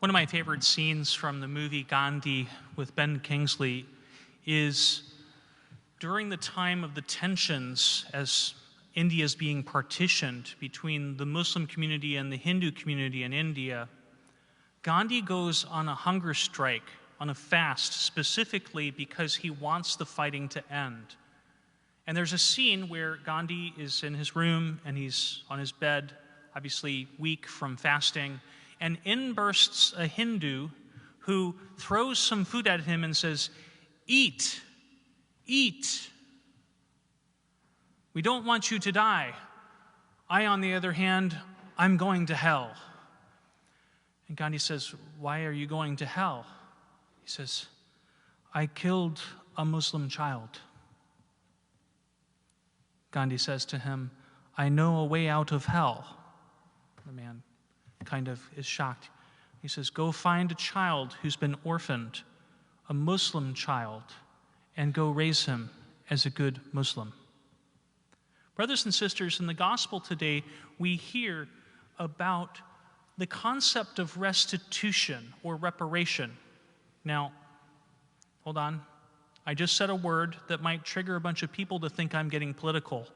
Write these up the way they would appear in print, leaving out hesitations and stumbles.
One of my favorite scenes from the movie Gandhi with Ben Kingsley is during the time of the tensions as India is being partitioned between the Muslim community and the Hindu community in India. Gandhi goes on a hunger strike, on a fast, specifically because he wants the fighting to end. And there's a scene where Gandhi is in his room and he's on his bed, obviously weak from fasting, and in bursts a Hindu who throws some food at him and says, "Eat, eat. We don't want you to die. I, on the other hand, I'm going to hell." And Gandhi says, "Why are you going to hell?" He says, "I killed a Muslim child." Gandhi says to him, "I know a way out of hell." The man kind of is shocked. He says, "Go find a child who's been orphaned, a Muslim child, and go raise him as a good Muslim." Brothers and sisters, in the gospel today, we hear about the concept of restitution or reparation. Now, hold on. I just said a word that might trigger a bunch of people to think I'm getting political.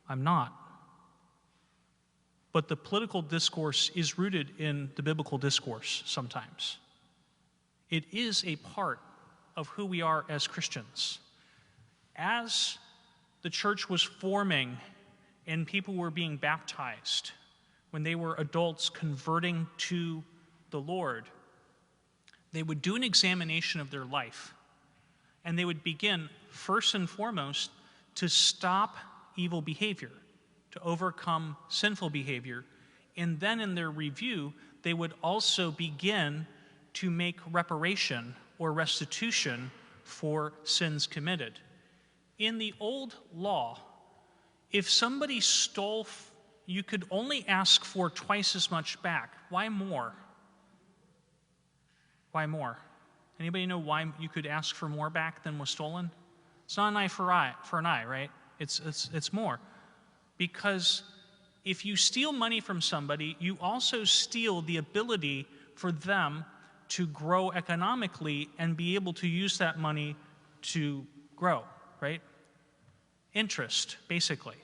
I'm not. But the political discourse is rooted in the biblical discourse sometimes. It is a part of who we are as Christians. As the church was forming and people were being baptized, when they were adults converting to the Lord, they would do an examination of their life. And they would begin, first and foremost, to stop evil behavior, to overcome sinful behavior. And then in their review, they would also begin to make reparation or restitution for sins committed. In the old law, if somebody stole, you could only ask for twice as much back. Why more? Why more? Anybody know why you could ask for more back than was stolen? It's not an eye for an eye, right? It's more. Because if you steal money from somebody, you also steal the ability for them to grow economically and be able to use that money to grow, right? Interest, basically.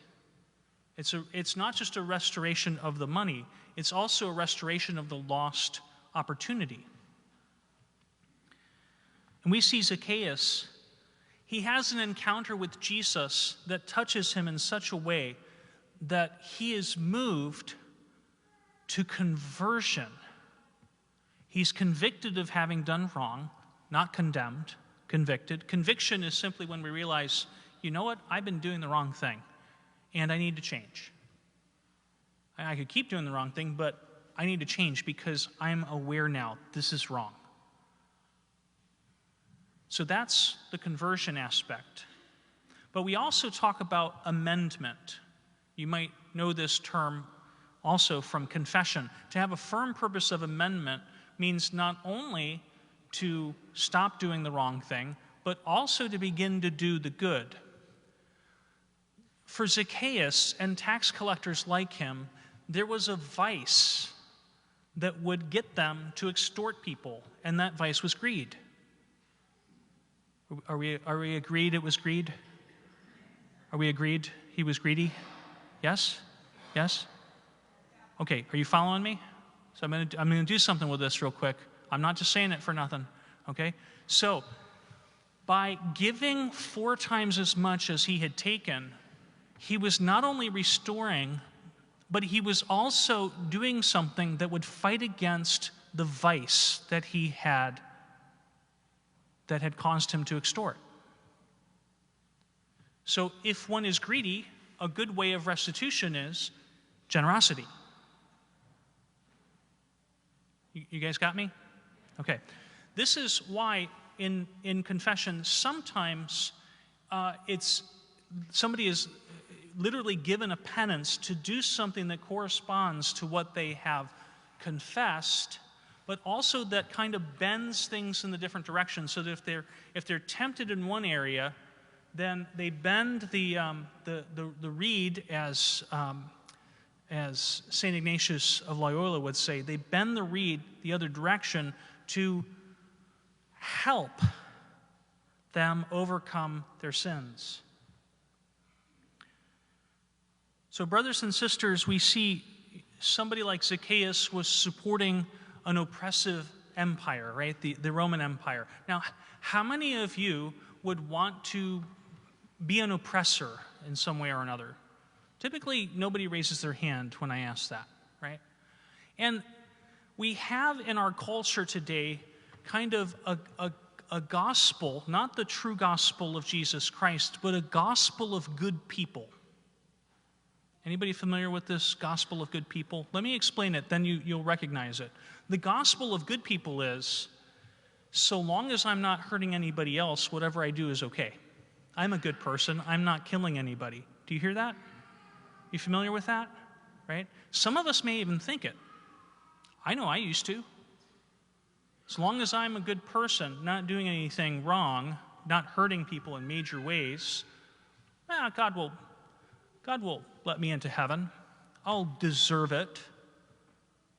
It's not just a restoration of the money, it's also a restoration of the lost opportunity. And we see Zacchaeus, he has an encounter with Jesus that touches him in such a way that he is moved to conversion. He's convicted of having done wrong, not condemned, convicted. Conviction is simply when we realize, you know what, I've been doing the wrong thing, and I need to change. I could keep doing the wrong thing, but I need to change because I'm aware now this is wrong. So that's the conversion aspect. But we also talk about amendment. You might know this term also from confession. To have a firm purpose of amendment means not only to stop doing the wrong thing, but also to begin to do the good. For Zacchaeus and tax collectors like him, there was a vice that would get them to extort people, and that vice was greed. Are we agreed it was greed? Are we agreed he was greedy? Yes? Yes? Okay, are you following me? So I'm going to do something with this real quick. I'm not just saying it for nothing, okay? So, by giving 4 times as much as he had taken, he was not only restoring, but he was also doing something that would fight against the vice that he had that had caused him to extort. So if one is greedy, a good way of restitution is generosity. You guys got me? Okay. This is why in confession, sometimes somebody is literally given a penance to do something that corresponds to what they have confessed, but also that kind of bends things in the different directions, so that if they're tempted in one area, then they bend the reed as as St. Ignatius of Loyola would say, they bend the reed the other direction to help them overcome their sins. So, brothers and sisters, we see somebody like Zacchaeus was supporting an oppressive empire, right? The Roman Empire. Now, how many of you would want to be an oppressor in some way or another? Typically, nobody raises their hand when I ask that, right? And we have in our culture today kind of a gospel, not the true gospel of Jesus Christ, but a gospel of good people. Anybody familiar with this gospel of good people? Let me explain it, then you'll recognize it. The gospel of good people is, so long as I'm not hurting anybody else, whatever I do is okay. I'm a good person. I'm not killing anybody. Do you hear that? You familiar with that? Right? Some of us may even think it. I know I used to. As long as I'm a good person, not doing anything wrong, not hurting people in major ways, God will let me into heaven. I'll deserve it.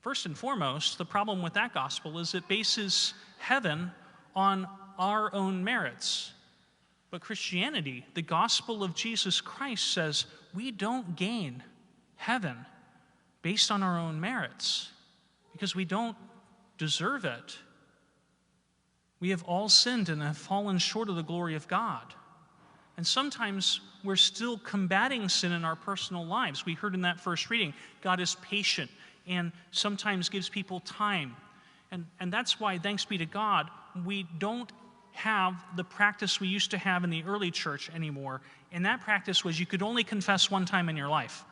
First and foremost, the problem with that gospel is it bases heaven on our own merits. But Christianity, the gospel of Jesus Christ, says we don't gain heaven based on our own merits because we don't deserve it. We have all sinned and have fallen short of the glory of God. And sometimes we're still combating sin in our personal lives. We heard in that first reading, God is patient and sometimes gives people time. And that's why, thanks be to God, we don't have the practice we used to have in the early church anymore. And that practice was you could only confess one time in your life.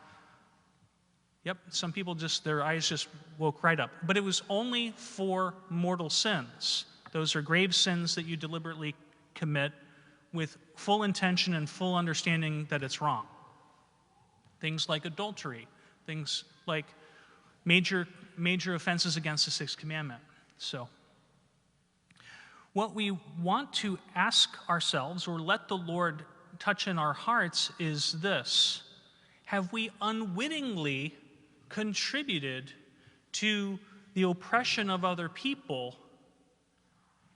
Yep, some people their eyes just woke right up. But it was only for mortal sins. Those are grave sins that you deliberately commit with full intention and full understanding that it's wrong. Things like adultery, things like major offenses against the sixth commandment. So, what we want to ask ourselves or let the Lord touch in our hearts is this: have we unwittingly contributed to the oppression of other people?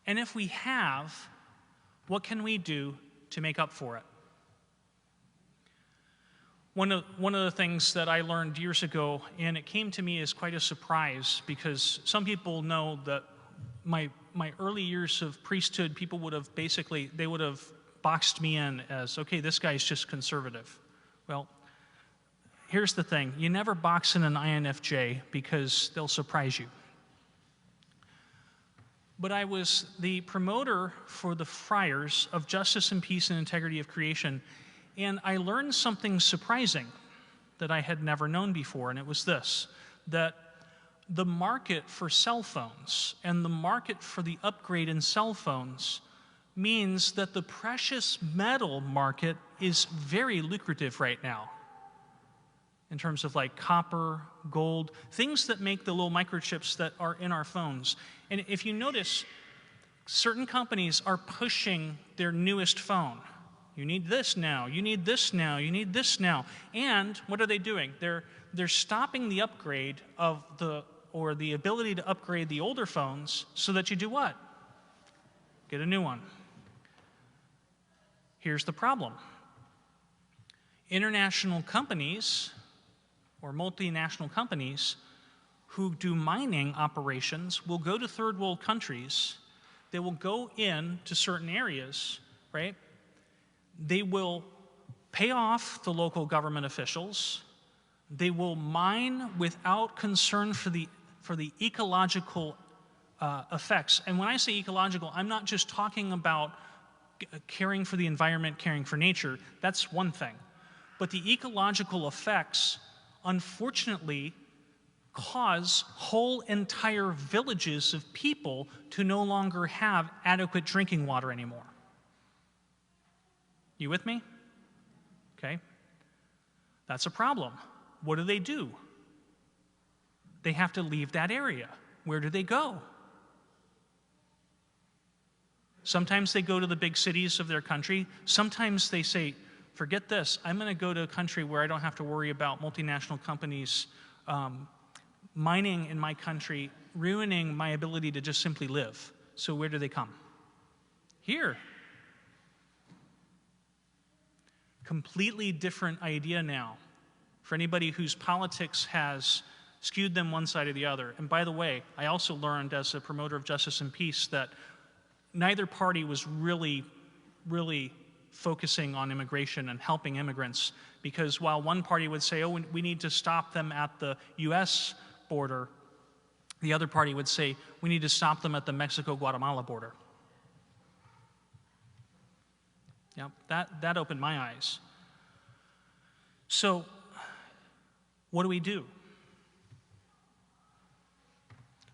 And if we have, what can we do to make up for it? One of the things that I learned years ago, and it came to me as quite a surprise, because some people know that my early years of priesthood, people would have boxed me in as, okay, this guy's just conservative. Well, here's the thing. You never box in an INFJ because they'll surprise you. But I was the promoter for the friars of justice and peace and integrity of creation, and I learned something surprising that I had never known before, and it was this, that the market for cell phones and the market for the upgrade in cell phones means that the precious metal market is very lucrative right now in terms of like copper, gold, things that make the little microchips that are in our phones. And if you notice, certain companies are pushing their newest phone. You need this now, you need this now, you need this now. And what are they doing? They're stopping the upgrade of the ability to upgrade the older phones so that you do what? Get a new one. Here's the problem. International companies or multinational companies who do mining operations will go to third world countries. They will go in to certain areas, right? They will pay off the local government officials. They will mine without concern for the ecological effects. And when I say ecological, I'm not just talking about caring for the environment, caring for nature. That's one thing. But the ecological effects, unfortunately, cause whole entire villages of people to no longer have adequate drinking water anymore. You with me? Okay. That's a problem. What do? They have to leave that area. Where do they go? Sometimes they go to the big cities of their country. Sometimes they say, forget this, I'm going to go to a country where I don't have to worry about multinational companies mining in my country, ruining my ability to just simply live. So where do they come? Here. Completely different idea now for anybody whose politics has skewed them one side or the other. And by the way, I also learned as a promoter of justice and peace that neither party was really focusing on immigration and helping immigrants, because while one party would say, oh, we need to stop them at the U.S. border, the other party would say, we need to stop them at the Mexico-Guatemala border. Yeah, that opened my eyes. So, what do we do?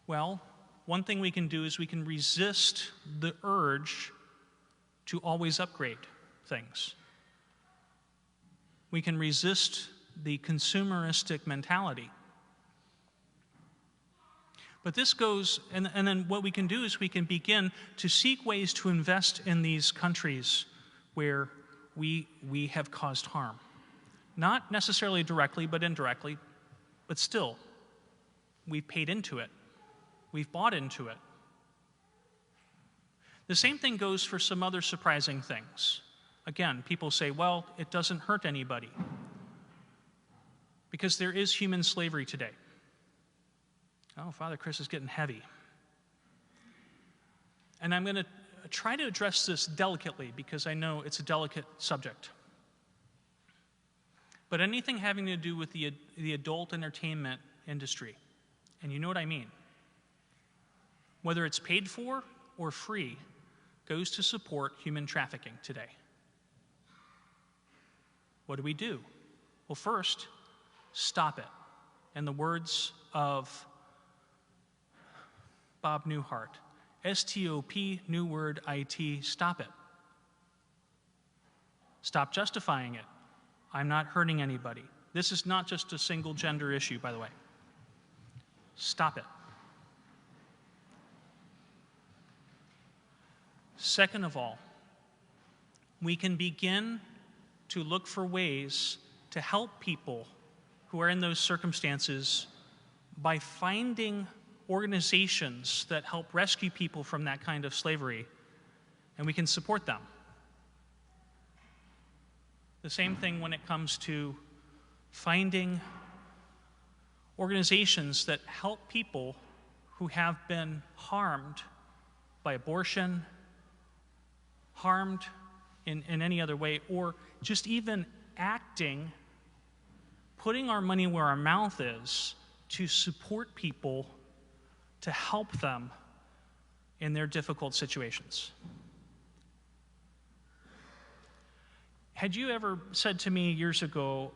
Well, one thing we can do is we can resist the urge to always upgrade things. We can resist the consumeristic mentality. But this goes, and then what we can do is we can begin to seek ways to invest in these countries where we have caused harm. Not necessarily directly, but indirectly, but still, we've paid into it. We've bought into it. The same thing goes for some other surprising things. Again, people say, well, it doesn't hurt anybody, because there is human slavery today. Oh, Father Chris is getting heavy. And I'm going to try to address this delicately, because I know it's a delicate subject. But anything having to do with the adult entertainment industry, and you know what I mean, whether it's paid for or free, goes to support human trafficking today. What do? Well, first, stop it. In the words of Bob Newhart, S-T-O-P, new word, I-T, stop it. Stop justifying it. I'm not hurting anybody. This is not just a single gender issue, by the way. Stop it. Second of all, we can begin to look for ways to help people who are in those circumstances by finding organizations that help rescue people from that kind of slavery, and we can support them. The same thing when it comes to finding organizations that help people who have been harmed by abortion, harmed in any other way, or just even acting, putting our money where our mouth is to support people, to help them in their difficult situations. Had you ever said to me years ago,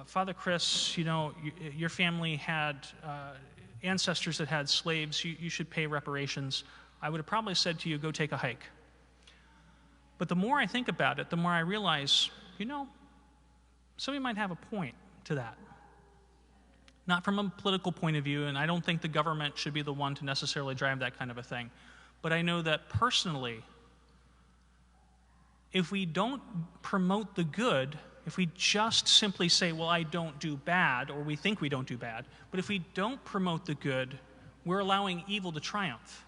Father Chris, you know, your family had ancestors that had slaves, you should pay reparations, I would have probably said to you, go take a hike. But the more I think about it, the more I realize, you know, somebody might have a point to that. Not from a political point of view, and I don't think the government should be the one to necessarily drive that kind of a thing. But I know that personally, if we don't promote the good, if we just simply say, well, I don't do bad, or we think we don't do bad, but if we don't promote the good, we're allowing evil to triumph.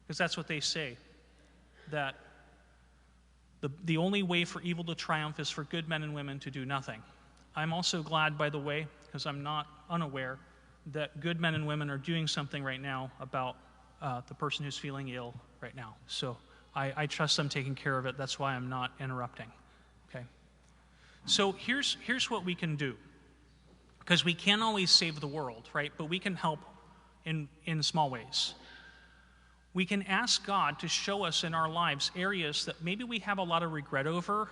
Because that's what they say, that the only way for evil to triumph is for good men and women to do nothing. I'm also glad, by the way, because I'm not unaware, that good men and women are doing something right now about the person who's feeling ill right now. So I trust them taking care of it. That's why I'm not interrupting. Okay. So here's what we can do, because we can't always save the world, right? But we can help in small ways. We can ask God to show us in our lives areas that maybe we have a lot of regret over,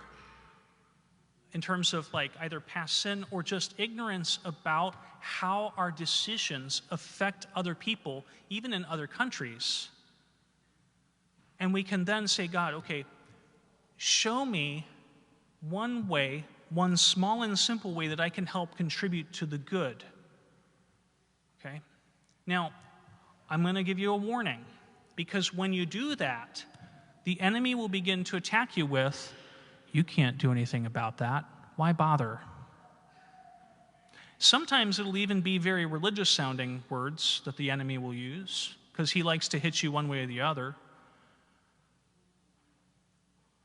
in terms of like either past sin or just ignorance about how our decisions affect other people, even in other countries. And we can then say, God, okay, show me one way, one small and simple way that I can help contribute to the good. Okay? Now, I'm going to give you a warning, because when you do that, the enemy will begin to attack you with, You can't do anything about that. Why bother? Sometimes it'll even be very religious-sounding words that the enemy will use because he likes to hit you one way or the other.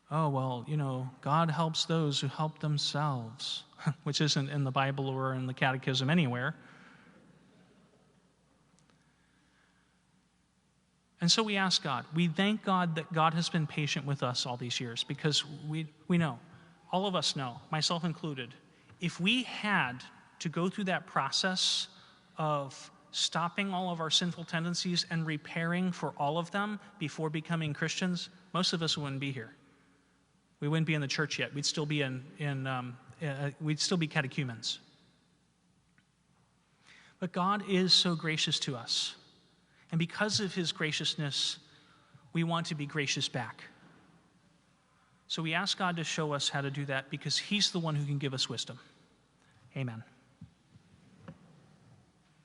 Oh, well, God helps those who help themselves, which isn't in the Bible or in the Catechism anywhere. And so we ask God. We thank God that God has been patient with us all these years because we know, all of us know, myself included, if we had to go through that process of stopping all of our sinful tendencies and repairing for all of them before becoming Christians, most of us wouldn't be here. We wouldn't be in the church yet. We'd still be we'd still be catechumens. But God is so gracious to us. And because of his graciousness, we want to be gracious back. So we ask God to show us how to do that because he's the one who can give us wisdom. Amen.